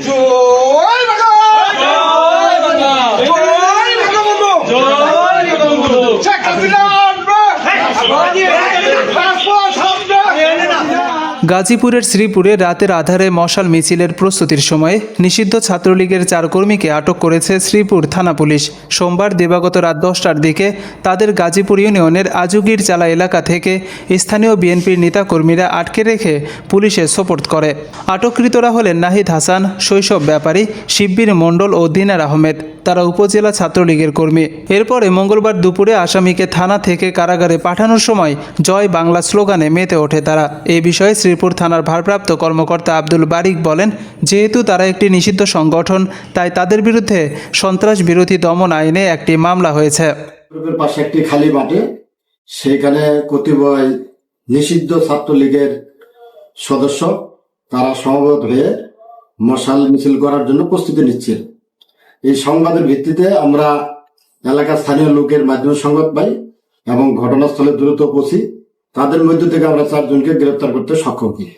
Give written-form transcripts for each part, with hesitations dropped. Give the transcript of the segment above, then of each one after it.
জয় বাংলা জয় বাংলা জয় বঙ্গবন্ধু জয় বঙ্গবন্ধু শেখ হাসিনা গাজীপুরের শ্রীপুরে রাতের আধারে মশাল মিছিলের প্রস্তুতির সময় নিষিদ্ধ ছাত্রলীগের 4 কর্মীকে আটক করেছে শ্রীপুর থানা পুলিশ। সোমবার দিবাগত রাত 10টার দিকে তাদের গাজীপুর ইউনিয়নের আজুগীর চালা এলাকা থেকে স্থানীয় বিএনপির নেতাকর্মীরা আটকে রেখে পুলিশে সোপর্দ করে। আটককৃতরা হলেন নাহিদ হাসান, শৈশব ব্যাপারী, শিব্বির মণ্ডল ও দিনার আহমেদ। তারা উপজেলা ছাত্রলীগের কর্মী। এরপরে মঙ্গলবার দুপুরে আসামিকে থানা থেকে কারাগারে পাঠানোর সময় জয় বাংলা স্লোগানে মেতে ওঠে তারা। এ বিষয়ে শ্রীপুর থানার ভারপ্রাপ্ত কর্মকর্তা আব্দুল বারিক বলেন, যেহেতু তারা একটি নিষিদ্ধ সংগঠন, তাই তাদের বিরুদ্ধে সন্ত্রাস বিরোধী দমন আইনে একটি মামলা হয়েছে। পাশে একটি খালি মাঠে সেখানে কতিপয় নিষিদ্ধ ছাত্রলীগের সদস্য তারা সমবেত হয়ে মশাল মিছিল করার জন্য প্রস্তুতি নিচ্ছে। এই সংবাদের ভিত্তিতে আমরা এলাকার স্থানীয় লোকের মাধ্যমে সংবাদ পাই এবং ঘটনাস্থলে দ্রুত পৌঁছি। তাদের মধ্য থেকে আমরা 4 জনকে গ্রেপ্তার করতে সক্ষম হই।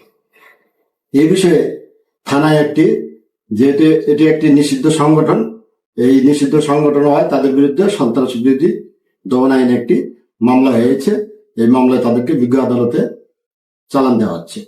এই বিষয়ে থানায় যেহেতু এটি একটি নিষিদ্ধ সংগঠন, এই নিষিদ্ধ সংগঠন হয় তাদের বিরুদ্ধে সন্ত্রাস বিরোধী দমন আইনে একটি মামলা হয়েছে। এই মামলায় তাদেরকে বিজ্ঞ আদালতে চালান দেওয়া হচ্ছে।